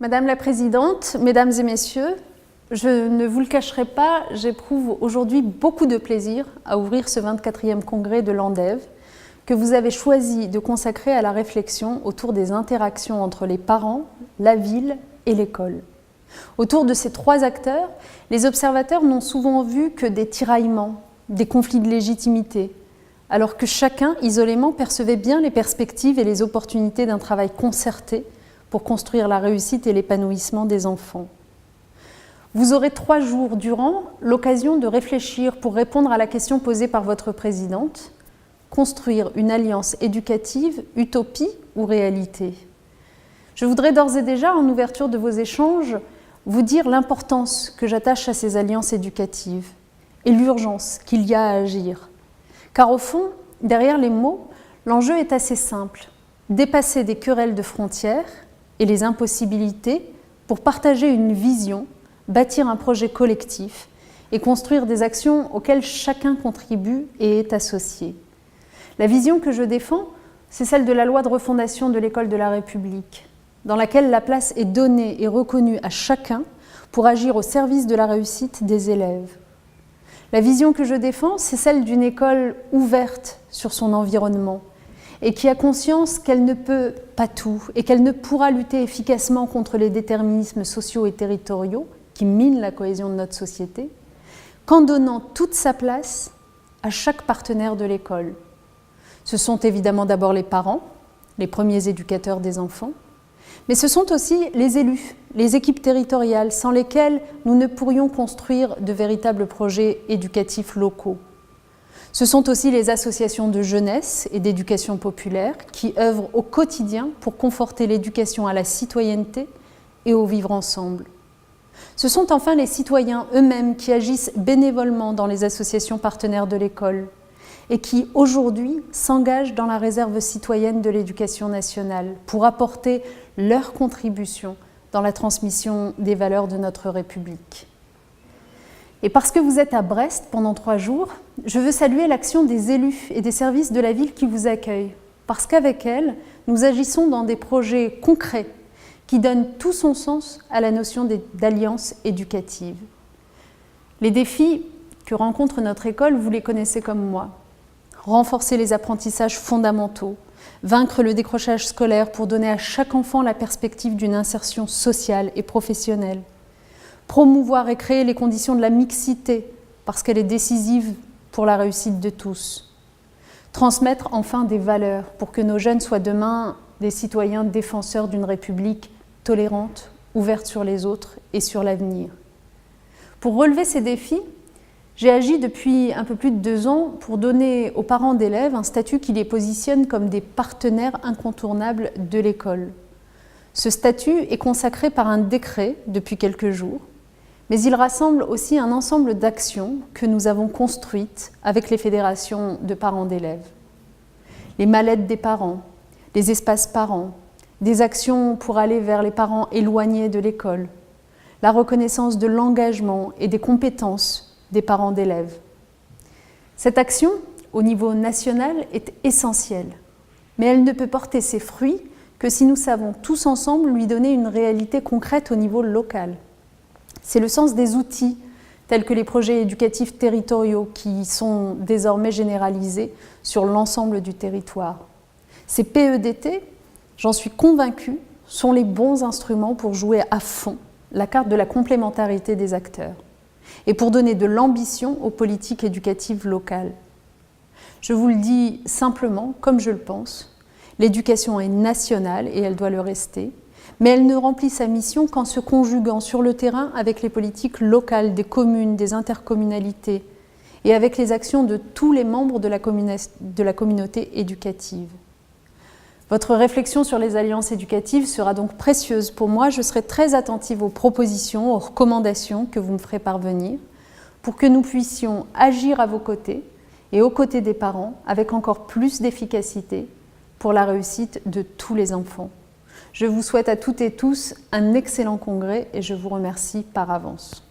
Madame la Présidente, Mesdames et Messieurs, je ne vous le cacherai pas, j'éprouve aujourd'hui beaucoup de plaisir à ouvrir ce 24e congrès de l'ANDEV que vous avez choisi de consacrer à la réflexion autour des interactions entre les parents, la ville et l'école. Autour de ces trois acteurs, les observateurs n'ont souvent vu que des tiraillements, des conflits de légitimité, alors que chacun, isolément, percevait bien les perspectives et les opportunités d'un travail concerté pour construire la réussite et l'épanouissement des enfants. Vous aurez 3 jours durant l'occasion de réfléchir pour répondre à la question posée par votre présidente: construire une alliance éducative, utopie ou réalité? Je voudrais d'ores et déjà, en ouverture de vos échanges, vous dire l'importance que j'attache à ces alliances éducatives et l'urgence qu'il y a à agir. Car au fond, derrière les mots, l'enjeu est assez simple: dépasser des querelles de frontières et les impossibilités pour partager une vision, bâtir un projet collectif et construire des actions auxquelles chacun contribue et est associé. La vision que je défends, c'est celle de la loi de refondation de l'école de la République, dans laquelle la place est donnée et reconnue à chacun pour agir au service de la réussite des élèves. La vision que je défends, c'est celle d'une école ouverte sur son environnement et qui a conscience qu'elle ne peut pas tout et qu'elle ne pourra lutter efficacement contre les déterminismes sociaux et territoriaux qui minent la cohésion de notre société qu'en donnant toute sa place à chaque partenaire de l'école. Ce sont évidemment d'abord les parents, les premiers éducateurs des enfants, mais ce sont aussi les élus, les équipes territoriales, sans lesquelles nous ne pourrions construire de véritables projets éducatifs locaux. Ce sont aussi les associations de jeunesse et d'éducation populaire qui œuvrent au quotidien pour conforter l'éducation à la citoyenneté et au vivre ensemble. Ce sont enfin les citoyens eux-mêmes qui agissent bénévolement dans les associations partenaires de l'école et qui, aujourd'hui, s'engagent dans la réserve citoyenne de l'éducation nationale pour apporter leur contribution dans la transmission des valeurs de notre République. Et parce que vous êtes à Brest pendant 3 jours, je veux saluer l'action des élus et des services de la ville qui vous accueillent, parce qu'avec elles, nous agissons dans des projets concrets qui donnent tout son sens à la notion d'alliance éducative. Les défis que rencontre notre école, vous les connaissez comme moi. Renforcer les apprentissages fondamentaux, vaincre le décrochage scolaire pour donner à chaque enfant la perspective d'une insertion sociale et professionnelle, promouvoir et créer les conditions de la mixité parce qu'elle est décisive pour la réussite de tous, transmettre enfin des valeurs pour que nos jeunes soient demain des citoyens défenseurs d'une République tolérante, ouverte sur les autres et sur l'avenir. Pour relever ces défis, j'ai agi depuis un peu plus de 2 ans pour donner aux parents d'élèves un statut qui les positionne comme des partenaires incontournables de l'école. Ce statut est consacré par un décret depuis quelques jours, mais il rassemble aussi un ensemble d'actions que nous avons construites avec les fédérations de parents d'élèves. Les mallettes des parents, les espaces parents, des actions pour aller vers les parents éloignés de l'école, la reconnaissance de l'engagement et des compétences des parents d'élèves. Cette action, au niveau national, est essentielle, mais elle ne peut porter ses fruits que si nous savons tous ensemble lui donner une réalité concrète au niveau local. C'est le sens des outils, tels que les projets éducatifs territoriaux qui sont désormais généralisés sur l'ensemble du territoire. Ces PEDT, j'en suis convaincue, sont les bons instruments pour jouer à fond la carte de la complémentarité des acteurs et pour donner de l'ambition aux politiques éducatives locales. Je vous le dis simplement, comme je le pense, l'éducation est nationale et elle doit le rester, mais elle ne remplit sa mission qu'en se conjuguant sur le terrain avec les politiques locales des communes, des intercommunalités et avec les actions de tous les membres de la communauté éducative. Votre réflexion sur les alliances éducatives sera donc précieuse pour moi. Je serai très attentive aux propositions, aux recommandations que vous me ferez parvenir pour que nous puissions agir à vos côtés et aux côtés des parents avec encore plus d'efficacité pour la réussite de tous les enfants. Je vous souhaite à toutes et tous un excellent congrès et je vous remercie par avance.